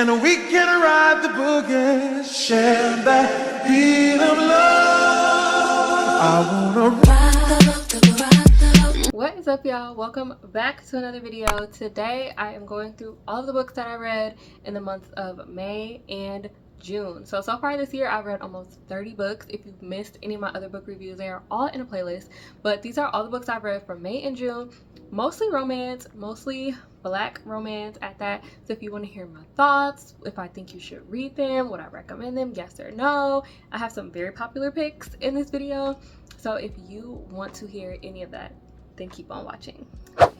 and we can ride the boogie, share that beat of love. I wanna ride. What is up, y'all? Welcome back to another video. Today I am going through all of the books that I read in the months of May and June. So far this year I've read almost 30 books. If you've missed any of my other book reviews, they are all in a playlist, but these are all the books I've read for May and June. Mostly romance, mostly Black romance at that. So if you want to hear my thoughts, if I think you should read them, would I recommend them, yes or no, I have some very popular picks in this video. So if you want to hear any of that, then keep on watching.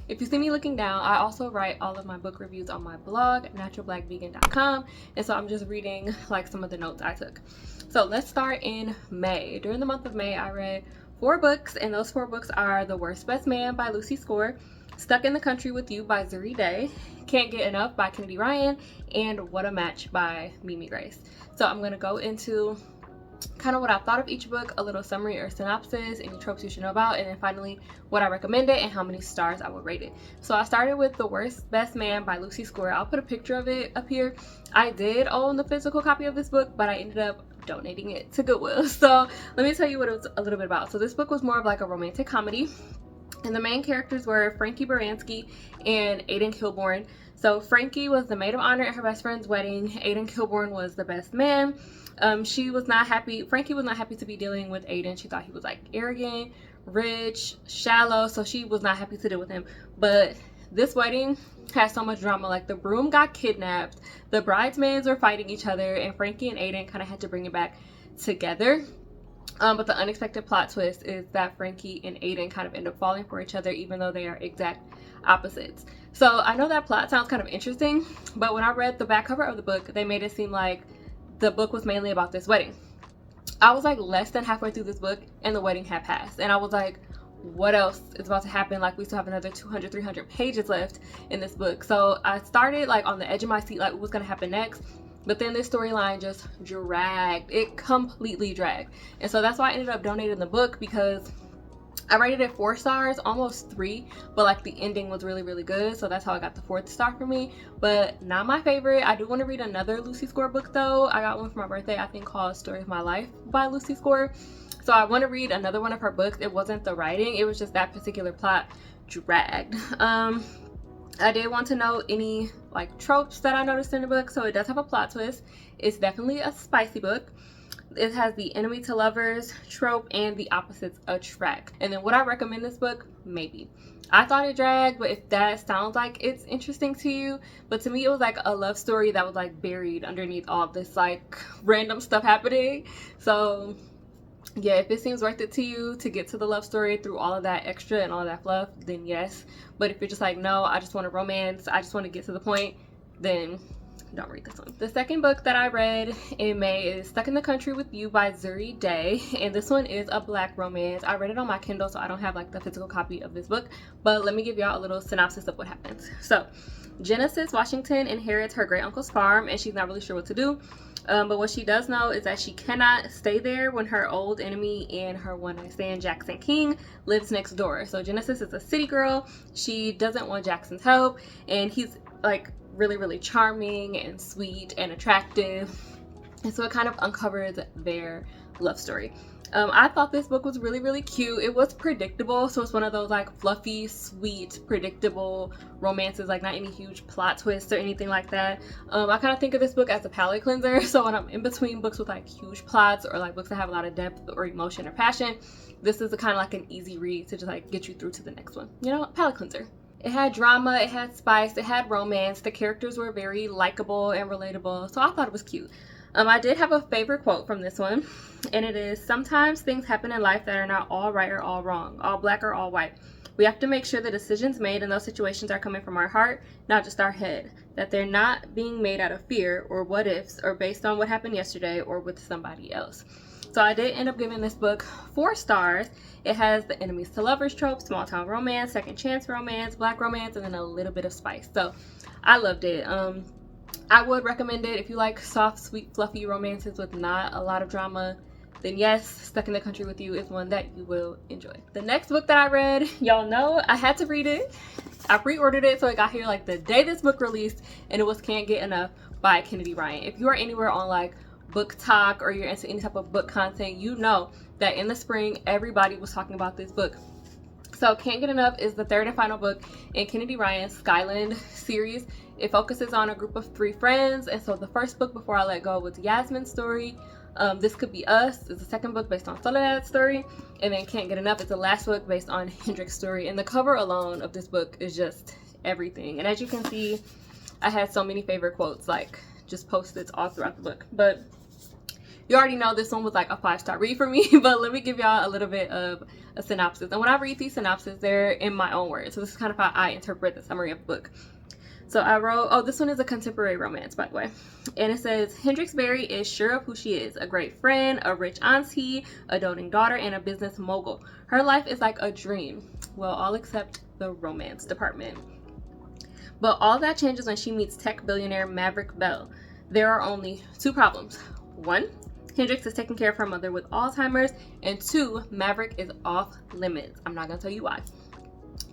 If you see me looking down, I also write all of my book reviews on my blog, naturalblackvegan.com, and so I'm just reading like some of the notes I took. So let's start in May. During the month of May, I read 4 books, and those 4 books are The Worst Best Man by Lucy Score, Stuck in the Country with You by Zuri Day, Can't Get Enough by Kennedy Ryan, and What a Match by Mimi Grace. So I'm going to go into kind of what I thought of each book, a little summary or synopsis, any tropes you should know about, and then finally what I recommend it and how many stars I would rate it. So I started with The Worst Best Man by Lucy Score. I'll put a picture of it up here. I did own the physical copy of this book, but I ended up donating it to Goodwill. So let me tell you what it was a little bit about. So this book was more of like a romantic comedy, and the main characters were Frankie Baranski and Aidan Kilborn. So Frankie was the maid of honor at her best friend's wedding. Aidan Kilborn was the best man. Frankie was not happy to be dealing with Aidan. She thought he was like arrogant, rich, shallow, so she was not happy to deal with him. But this wedding had so much drama. Like, the groom got kidnapped, the bridesmaids were fighting each other, and Frankie and Aidan kind of had to bring it back together. But the unexpected plot twist is that Frankie and Aidan kind of end up falling for each other, even though they are exact opposites. So I know that plot sounds kind of interesting, but when I read the back cover of the book, they made it seem like the book was mainly about this wedding. I was like less than halfway through this book and the wedding had passed, and I was like, what else is about to happen? Like, we still have another 200-300 pages left in this book. So I started like on the edge of my seat, like what was gonna happen next, but then this storyline just dragged. It completely dragged, and so that's why I ended up donating the book, because I rated it 4 stars, almost 3, but like the ending was really, really good, so that's how I got the 4th star for me. But not my favorite. I do want to read another Lucy Score book though. I got one for my birthday, I think, called Story of My Life by Lucy Score. So I want to read another one of her books. It wasn't the writing, it was just that particular plot dragged. I did want to know any like tropes that I noticed in the book. So it does have a plot twist. It's definitely a spicy book. It has the enemy to lovers trope and the opposites attract. And then would I recommend this book? Maybe. I thought it dragged, but if that sounds like it's interesting to you, but to me it was like a love story that was like buried underneath all of this like random stuff happening. So yeah, if it seems worth it to you to get to the love story through all of that extra and all of that fluff, then yes. But if you're just like, no, I just want a romance, I just want to get to the point, then don't read this one. The second book that I read in May is Stuck in the Country with You by Zuri Day, and this one is a Black romance. I read it on my Kindle, so I don't have like the physical copy of this book, but let me give y'all a little synopsis of what happens. So Genesis Washington inherits her great uncle's farm, and she's not really sure what to do, but what she does know is that she cannot stay there when her old enemy and her one-night stand, Jackson King, lives next door. So Genesis is a city girl. She doesn't want Jackson's help, and he's like really, really charming and sweet and attractive, and so it kind of uncovers their love story. I thought this book was really, really cute. It was predictable, so it's one of those like fluffy, sweet, predictable romances, like not any huge plot twists or anything like that. I kind of think of this book as a palate cleanser, so when I'm in between books with like huge plots or like books that have a lot of depth or emotion or passion, this is a kind of like an easy read to just like get you through to the next one, you know, palate cleanser. It had drama, it had spice, it had romance. The characters were very likable and relatable, so I thought it was cute. I did have a favorite quote from this one, and it is, "Sometimes things happen in life that are not all right or all wrong, all black or all white. We have to make sure the decisions made in those situations are coming from our heart, not just our head, that they're not being made out of fear or what ifs or based on what happened yesterday or with somebody else." So I did end up giving this book 4 stars. It has the enemies to lovers trope, small town romance, second chance romance, Black romance, and then a little bit of spice. So I loved it. I would recommend it if you like soft, sweet, fluffy romances with not a lot of drama. Then yes, Stuck in the Country with You is one that you will enjoy. The next book that I read, y'all know I had to read it. I pre-ordered it, so it got here like the day this book released, and it was Can't Get Enough by Kennedy Ryan. If you are anywhere on like book talk or you're into any type of book content, you know that in the spring everybody was talking about this book. So Can't Get Enough is the third and final book in Kennedy Ryan's Skyland series. It focuses on a group of 3 friends, and so the first book, Before I Let Go, was Yasmin's story. This Could Be Us is the second book based on Soledad's story, and then Can't Get Enough is the last book based on Hendrix's story. And the cover alone of this book is just everything. And as you can see, I had so many favorite quotes, like just post-its all throughout the book. But you already know this one was like a 5-star read for me, but let me give y'all a little bit of a synopsis. And when I read these synopses, they're in my own words. So this is kind of how I interpret the summary of the book. So I wrote, oh, this one is a contemporary romance, by the way. And it says, Hendrix Berry is sure of who she is. A great friend, a rich auntie, a doting daughter, and a business mogul. Her life is like a dream. Well, all except the romance department. But all that changes when she meets tech billionaire Maverick Bell. There are only 2 problems. 1, Hendrix is taking care of her mother with Alzheimer's, and 2, Maverick is off limits. I'm not gonna tell you why.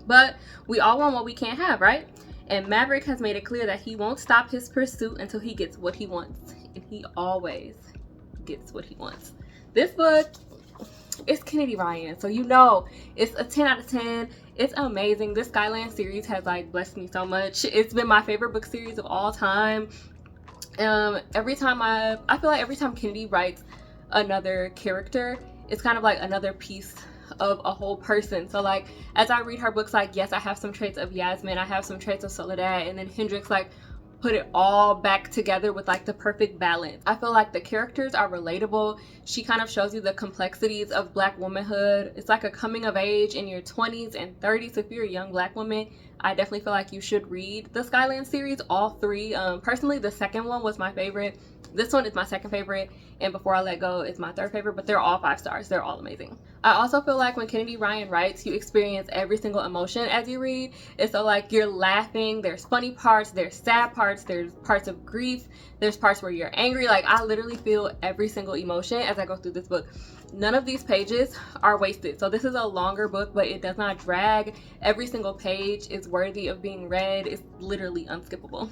But we all want what we can't have, right? And Maverick has made it clear that he won't stop his pursuit until he gets what he wants. And he always gets what he wants. This book, it's Kennedy Ryan, so you know it's a 10 out of 10. It's amazing. This Skyland series has like blessed me so much. It's been my favorite book series of all time. Every time I feel like every time Kennedy writes another character, it's kind of like another piece of a whole person. So like as I read her books, like yes, I have some traits of Yasmin, I have some traits of Soledad, and then Hendrix like put it all back together with like the perfect balance. I feel like the characters are relatable. She kind of shows you the complexities of Black womanhood. It's like a coming of age in your 20s and 30s. So if you're a young Black woman, I definitely feel like you should read the Skyland series, all 3. Personally, the second one was my favorite. This one is my second favorite, and Before I Let Go is my third favorite, but they're all 5 stars. They're all amazing. I also feel like when Kennedy Ryan writes, you experience every single emotion as you read. And so like you're laughing, there's funny parts, there's sad parts, there's parts of grief, there's parts where you're angry. Like I literally feel every single emotion as I go through this book. None of these pages are wasted. So this is a longer book, but it does not drag. Every single page is worthy of being read. It's literally unskippable.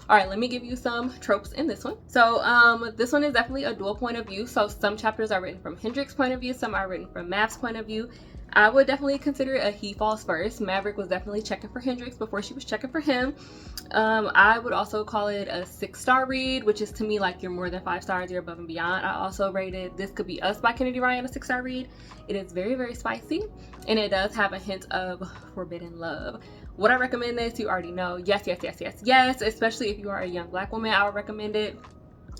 All right, let me give you some tropes in this one. So this one is definitely a dual point of view. So some chapters are written from Hendrix's point of view, some are written from Mav's point of view. I would definitely consider it a he falls first. Maverick was definitely checking for Hendrix before she was checking for him. I would also call it a 6-star read, which is to me like you're more than 5 stars, you're above and beyond. I also rated This Could Be Us by Kennedy Ryan a 6-star read. It is very, very spicy, and it does have a hint of forbidden love. Would I recommend this? You already know. Yes, yes, yes, yes, yes. Especially if you are a young Black woman, I would recommend it.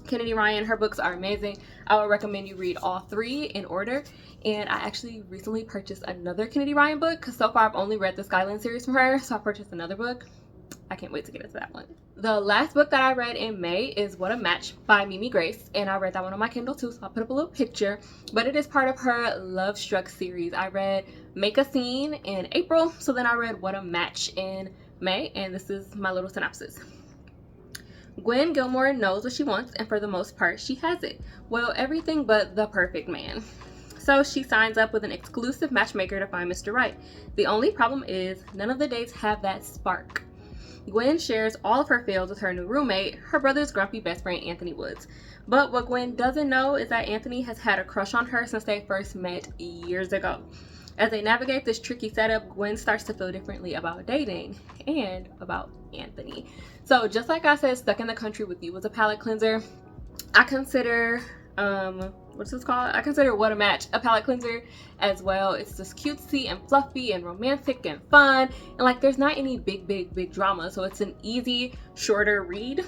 Kennedy Ryan, her books are amazing. I would recommend you read all 3 in order. And I actually recently purchased another Kennedy Ryan book because so far I've only read the Skyland series from her. So I purchased another book. I can't wait to get into that one. The last book that I read in May is What a Match by Mimi Grace, and I read that one on my Kindle too, so I'll put up a little picture. But it is part of her Love Struck series. I read Make a Scene in April, so then I read What a Match in May, and this is my little synopsis. Gwen Gilmore knows what she wants, and for the most part, she has it. Well, everything but the perfect man. So she signs up with an exclusive matchmaker to find Mr. Right. The only problem is none of the dates have that spark. Gwen shares all of her fails with her new roommate, her brother's grumpy best friend Anthony Woods. But what Gwen doesn't know is that Anthony has had a crush on her since they first met years ago. As they navigate this tricky setup, Gwen starts to feel differently about dating and about Anthony. So just like I said, Stuck in the Country with You was a palate cleanser, I consider what's this called? I consider What a Match a palate cleanser as well. It's just cutesy and fluffy and romantic and fun, and like there's not any big drama, so it's an easy, shorter read.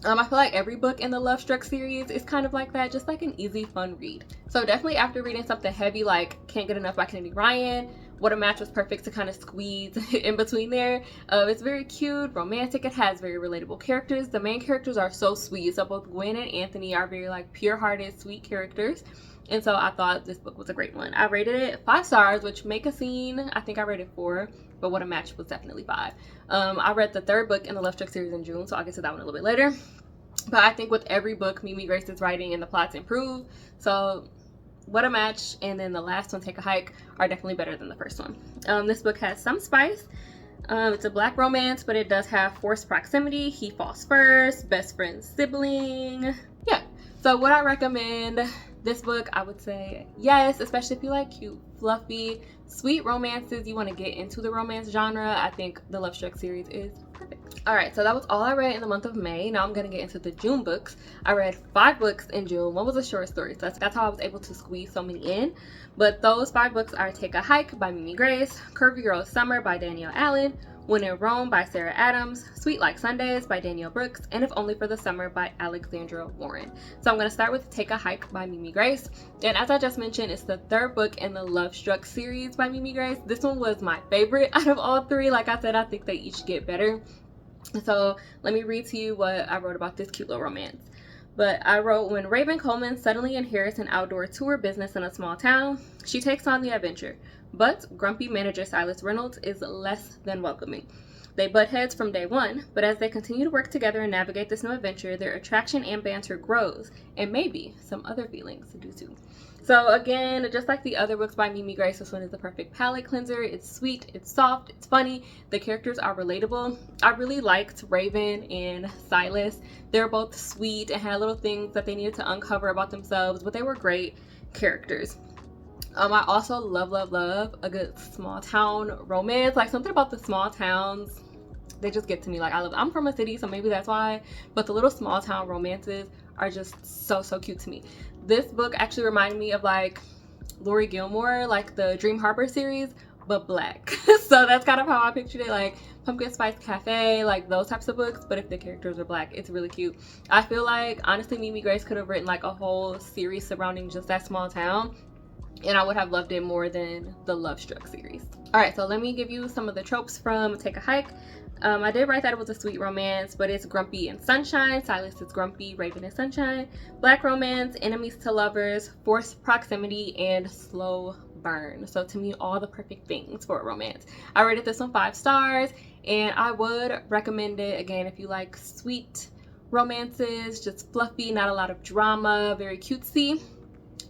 I feel like every book in the Love Struck series is kind of like that, just like an easy, fun read. So definitely after reading something heavy like Can't Get Enough by Kennedy Ryan, What a Match was perfect to kind of squeeze in between there. It's very cute, romantic, it has very relatable characters. The main characters are so sweet, so both Gwen and Anthony are very like pure-hearted, sweet characters. And so I thought this book was a great one. I rated it 5 stars, which Make a Scene, I think I rated 4, but What a Match was definitely 5. I read the 3rd book in the Love Struck series in June, so I'll get to that one a little bit later. But I think with every book, Mimi Grace's writing and the plots improve. So What a Match and then the last one, Take a Hike, are definitely better than the first one. This book has some spice. It's a black romance, but it does have forced proximity, he falls first, best friend sibling. Yeah, so would I recommend this book? I would say yes, especially if you like cute, fluffy, sweet romances, you want to get into the romance genre. I think the Love Struck series is perfect. Alright, so that was all I read in the month of May. Now I'm going to get into the June books. I read 5 books in June. One was a short story, so that's how I was able to squeeze so many in. But those 5 books are Take a Hike by Mimi Grace, Curvy Girl Summer by Danielle Allen, When in Rome by Sarah Adams, Sweet Like Sundays by Danielle Brooks, and If Only for the Summer by Alexandra Warren. So I'm going to start with Take a Hike by Mimi Grace. And as I just mentioned, it's the 3rd book in the Love Struck series by Mimi Grace. This one was my favorite out of all 3. Like I said, I think they each get better. So let me read to you what I wrote about this cute little romance. But I wrote, when Raven Coleman suddenly inherits an outdoor tour business in a small town, she takes on the adventure. But grumpy manager Silas Reynolds is less than welcoming. They butt heads from day one, but as they continue to work together and navigate this new adventure, their attraction and banter grows, and maybe some other feelings do too. So again, just like the other books by Mimi Grace, this one is the perfect palate cleanser. It's sweet, it's soft, it's funny. The characters are relatable. I really liked Raven and Silas. They're both sweet and had little things that they needed to uncover about themselves, but they were great characters. I also love a good small town romance. Like, something about the small towns, they just get to me. Like, I'm from a city, so maybe that's why, but the little small town romances are just so cute to me. This book actually reminded me of like Lori Gilmore, like the Dream Harbor series, but black. So that's kind of how I pictured it, like Pumpkin Spice Cafe, like those types of books, but if the characters are black. It's really cute. I feel like, honestly, Mimi Grace could have written like a whole series surrounding just that small town, and I would have loved it more than the Love Struck series. All right, so let me give you some of the tropes from Take a Hike. I did write that it was a sweet romance, but it's grumpy and sunshine. Silas is grumpy, Raven is sunshine. Black romance, enemies to lovers, forced proximity, and slow burn. So to me, all the perfect things for a romance. I rated this one 5 stars, and I would recommend it again if you like sweet romances, just fluffy, not a lot of drama, very cutesy.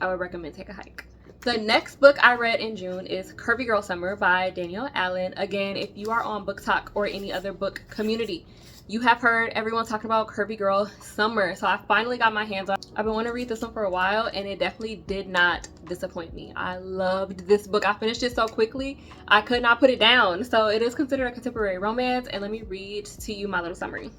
I would recommend Take a Hike. The next book I read in June is Curvy Girl Summer by Danielle Allen. Again, if you are on Book Talk or any other book community, you have heard everyone talking about Curvy Girl Summer. So I finally got my hands on it. I've been wanting to read this one for a while, and it definitely did not disappoint me. I loved this book. I finished it so quickly, I could not put it down. So it is considered a contemporary romance, and let me read to you my little summary.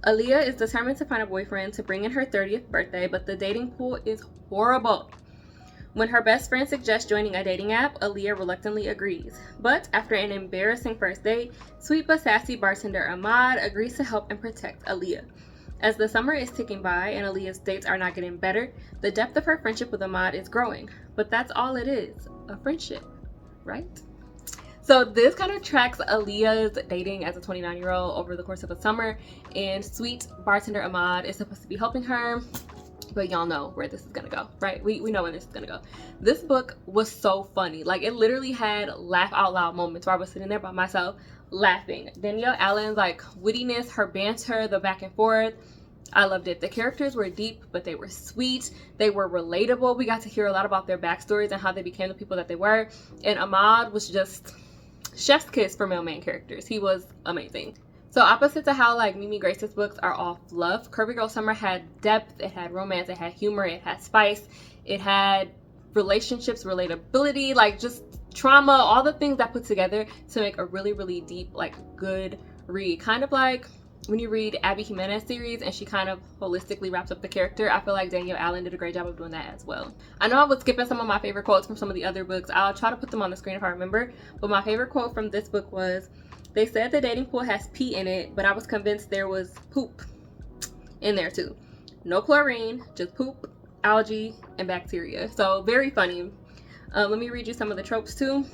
Aaliyah is determined to find a boyfriend to bring in her 30th birthday, but the dating pool is horrible. When her best friend suggests joining a dating app, Aaliyah reluctantly agrees. But after an embarrassing first date, sweet but sassy bartender Ahmad agrees to help and protect Aaliyah. As the summer is ticking by and Aaliyah's dates are not getting better, the depth of her friendship with Ahmad is growing. But that's all it is, a friendship, right? So this kind of tracks Aaliyah's dating as a 29-year-old over the course of a summer, and sweet bartender Ahmad is supposed to be helping her. But y'all know where this is gonna go, right? We know where this is gonna go. This book was so funny. Like, it literally had laugh out loud moments where I was sitting there by myself laughing. Danielle Allen's like wittiness, her banter, the back and forth, I loved it. The characters were deep, but they were sweet. They were relatable. We got to hear a lot about their backstories and how they became the people that they were. And Ahmad was just chef's kiss for male main characters. He was amazing. So opposite to how like Mimi Grace's books are all fluff, Curvy Girl Summer had depth, it had romance, it had humor, it had spice, it had relationships, relatability, like just trauma, all the things that put together to make a really deep, like good read. Kind of like when you read Abby Jimenez series and she kind of holistically wraps up the character. I feel like Danielle Allen did a great job of doing that as well. I know I was skipping some of my favorite quotes from some of the other books. I'll try to put them on the screen if I remember, but my favorite quote from this book was, "They said the dating pool has pee in it, but I was convinced there was poop in there too. No chlorine, just poop, algae, and bacteria." So very funny. Let me read you some of the tropes too.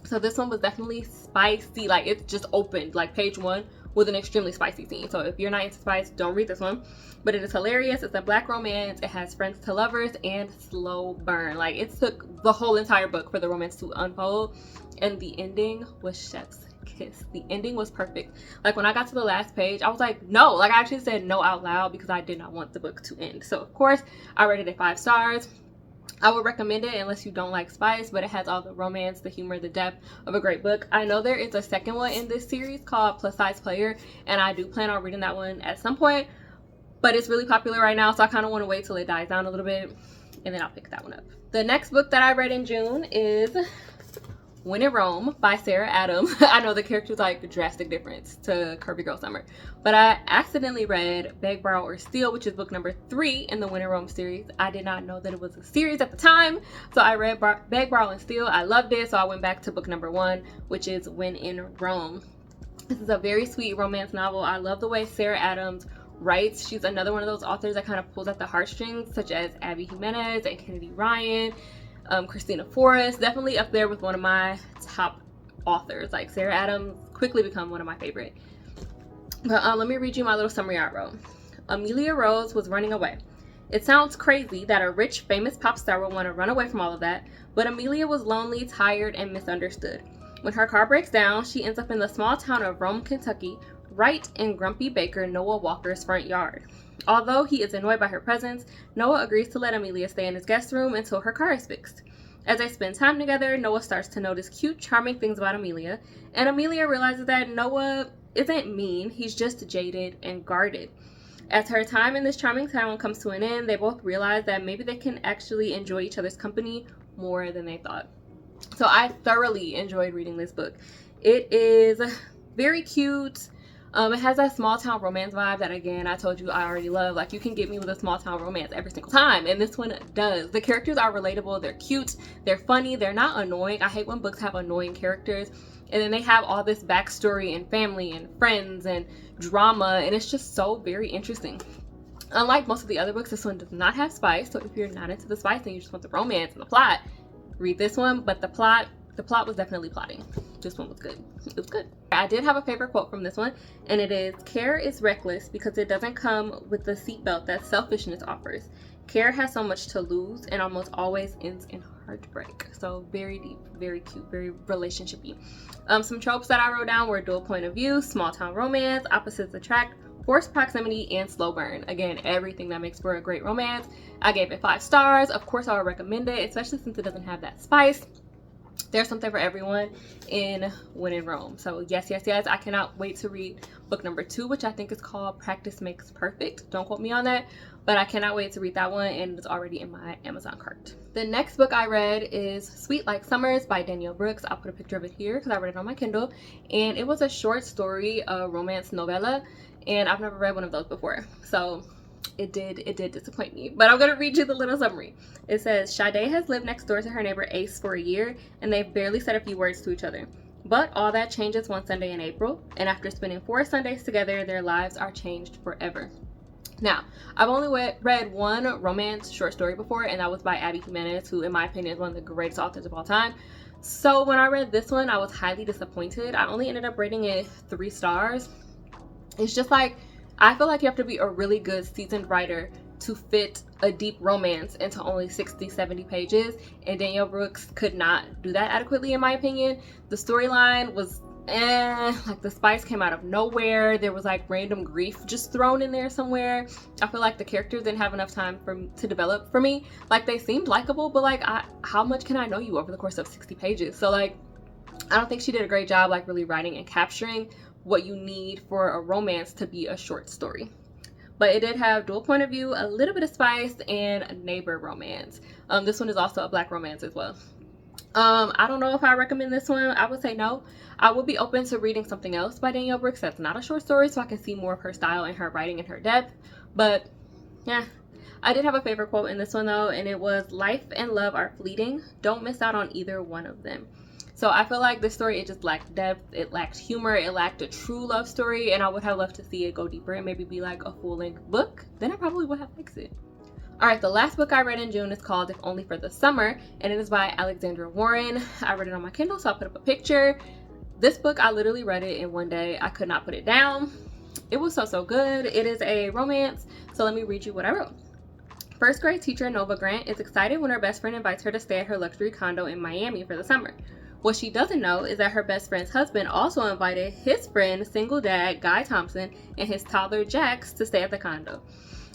So this one was definitely spicy. Like, it just opened like page 1 with an extremely spicy scene. So if you're not into spice, don't read this one. But it is hilarious. It's a black romance. It has friends to lovers and slow burn. Like, it took the whole entire book for the romance to unfold, and the ending was chef's kiss. The ending was perfect. Like, when I got to the last page, I was like, no. Like, I actually said no out loud because I did not want the book to end. So of course I rated it 5 stars. I would recommend it unless you don't like spice, but it has all the romance, the humor, the depth of a great book. I know there is a second one in this series called Plus Size Player, and I do plan on reading that one at some point, but it's really popular right now, so I kind of want to wait till it dies down a little bit, and then I'll pick that one up. The next book that I read in June is When in Rome by Sarah Adams. I know the character's like a drastic difference to Curvy Girl Summer, but I accidentally read Beg, Borrow, or Steal, which is book number 3 in the When in Rome series. I did not know that it was a series at the time, so I read Beg, Borrow, and Steal. I loved it, so I went back to book number 1, which is When in Rome. This is a very sweet romance novel. I love the way Sarah Adams writes. She's another one of those authors that kind of pulls at the heartstrings, such as Abby Jimenez and Kennedy Ryan. Christina Forrest, definitely up there with one of my top authors. Like Sarah Adams quickly become one of my favorite. But let me read you my little summary I wrote. Amelia Rose was running away. It sounds crazy that a rich, famous pop star would want to run away from all of that, but Amelia was lonely, tired, and misunderstood. When her car breaks down, she ends up in the small town of Rome, Kentucky, right in grumpy baker Noah Walker's front yard. Although he is annoyed by her presence, Noah agrees to let Amelia stay in his guest room until her car is fixed. As they spend time together, Noah starts to notice cute, charming things about Amelia, and Amelia realizes that Noah isn't mean, he's just jaded and guarded. As her time in this charming town comes to an end, they both realize that maybe they can actually enjoy each other's company more than they thought. So I thoroughly enjoyed reading this book. It is very cute. It has that small town romance vibe that, again, I told you I already love. Like, you can get me with a small town romance every single time, and this one does. The characters are relatable, they're cute, they're funny, they're not annoying. I hate when books have annoying characters, and then they have all this backstory and family and friends and drama, and it's just so very interesting. Unlike most of the other books, this one does not have spice, so if you're not into the spice and you just want the romance and the plot, read this one. But the plot was definitely plotting. This one was good. It was good. I did have a favorite quote from this one, and it is, "Care is reckless because it doesn't come with the seatbelt that selfishness offers. Care has so much to lose and almost always ends in heartbreak." So very deep, very cute, very relationship-y. Some tropes that I wrote down were dual point of view, small town romance, opposites attract, forced proximity, and slow burn. Again, everything that makes for a great romance. I gave it 5 stars. Of course, I would recommend it, especially since it doesn't have that spice. There's something for everyone in When in Rome. So yes, I cannot wait to read book number 2, which I think is called Practice Makes Perfect. Don't quote me on that, but I cannot wait to read that one, and it's already in my Amazon cart. The next book I read is Sweet Like Summers by Danielle Brooks. I'll put a picture of it here because I read it on my Kindle, and it was a short story, a romance novella, and I've never read one of those before, so it did disappoint me. But I'm gonna read you the little summary. It says, Sade has lived next door to her neighbor Ace for a year, and they've barely said a few words to each other. But all that changes one Sunday in April, and after spending 4 Sundays together, their lives are changed forever. Now, I've only read one romance short story before, and that was by Abby Jimenez, who in my opinion is one of the greatest authors of all time. So when I read this one, I was highly disappointed. I only ended up rating it 3 stars. It's just like, I feel like you have to be a really good seasoned writer to fit a deep romance into only 60-70 pages, and Danielle Brooks could not do that adequately in my opinion. The storyline was like the spice came out of nowhere. There was like random grief just thrown in there somewhere. I feel like the characters didn't have enough time to develop for me. Like, they seemed likable, but like how much can I know you over the course of 60 pages? So like, I don't think she did a great job like really writing and capturing what you need for a romance to be a short story. But it did have dual point of view, a little bit of spice, and neighbor romance. This one is also a black romance as well. I don't know if I recommend this one. I would say no. I would be open to reading something else by Danielle Brooks that's not a short story, so I can see more of her style and her writing and her depth. But yeah, I did have a favorite quote in this one though, and it was, "Life and love are fleeting. Don't miss out on either one of them." So I feel like this story, it just lacked depth, it lacked humor, it lacked a true love story, and I would have loved to see it go deeper and maybe be like a full-length book. Then I probably would have liked it. Alright, the last book I read in June is called If Only for the Summer, and it is by Alexandra Warren. I read it on my Kindle, so I'll put up a picture. This book, I literally read it in one day. I could not put it down. It was so good. It is a romance, so let me read you what I wrote. First grade teacher Nova Grant is excited when her best friend invites her to stay at her luxury condo in Miami for the summer. What she doesn't know is that her best friend's husband also invited his friend, single dad Guy Thompson, and his toddler Jax to stay at the condo.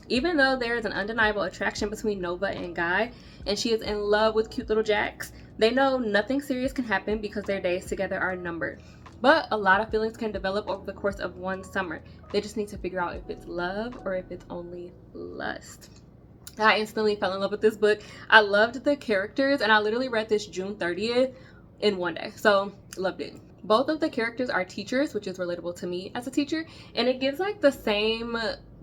Even though there is an undeniable attraction between Nova and Guy, and she is in love with cute little Jax, they know nothing serious can happen because their days together are numbered. But a lot of feelings can develop over the course of one summer. They just need to figure out if it's love or if it's only lust. I instantly fell in love with this book. I loved the characters, and I literally read this June 30th in one day. So, loved it. Both of the characters are teachers, which is relatable to me as a teacher, and it gives like the same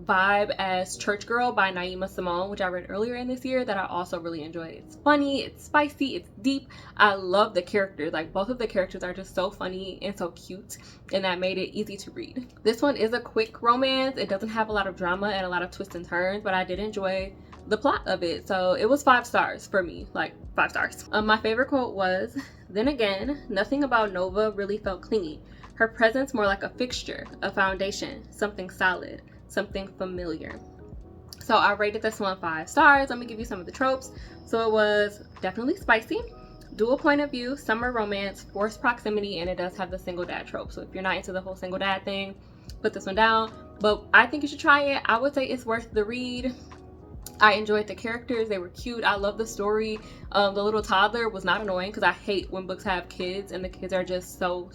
vibe as Church Girl by Naima Simone, which I read earlier in this year, that I also really enjoyed. It's funny, it's spicy, it's deep. I love the characters. Like, both of the characters are just so funny and so cute, and that made it easy to read. This one is a quick romance. It doesn't have a lot of drama and a lot of twists and turns, but I did enjoy the plot of it, so it was 5 stars for me, like 5 stars. My favorite quote was, "Then again, nothing about Nova really felt clingy. Her presence more like a fixture, a foundation, something solid, something familiar." So I rated this one 5 stars. Let me give you some of the tropes. So it was definitely spicy, dual point of view, summer romance, forced proximity, and it does have the single dad trope. So if you're not into the whole single dad thing, put this one down. But I think you should try it. I would say it's worth the read. I enjoyed the characters. They were cute. I love the story. The little toddler was not annoying, because I hate when books have kids and the kids are just so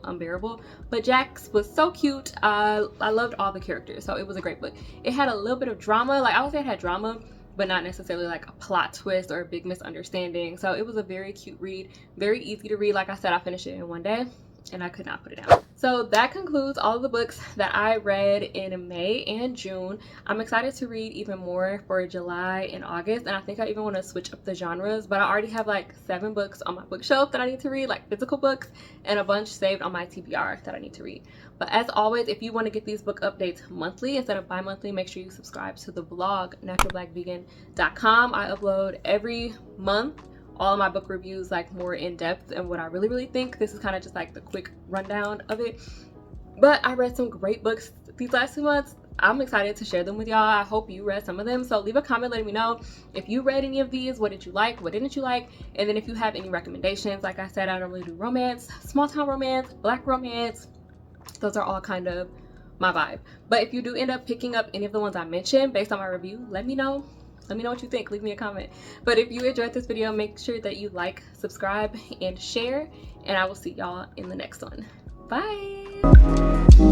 unbearable. But Jax was so cute. I loved all the characters, so it was a great book. It had a little bit of drama. Like, I would say it had drama, but not necessarily like a plot twist or a big misunderstanding. So it was a very cute read, very easy to read. Like I said, I finished it in one day, and I could not put it down. So that concludes all of the books that I read in May and June. I'm excited to read even more for July and August, and I think I even want to switch up the genres, but I already have like 7 books on my bookshelf that I need to read, like physical books, and a bunch saved on my TBR that I need to read. But as always, if you want to get these book updates monthly instead of bi-monthly, make sure you subscribe to the blog, naturalblackvegan.com. I upload every month all of my book reviews, like more in depth and what I really think. This is kind of just like the quick rundown of it. But I read some great books these last 2 months. I'm excited to share them with y'all. I hope you read some of them. So leave a comment letting me know if you read any of these. What did you like? What didn't you like? And then if you have any recommendations, like I said, I normally do romance, small town romance, black romance. Those are all kind of my vibe. But if you do end up picking up any of the ones I mentioned based on my review, let me know. Let me know what you think. Leave me a comment. But if you enjoyed this video, make sure that you like, subscribe, and share. And I will see y'all in the next one. Bye!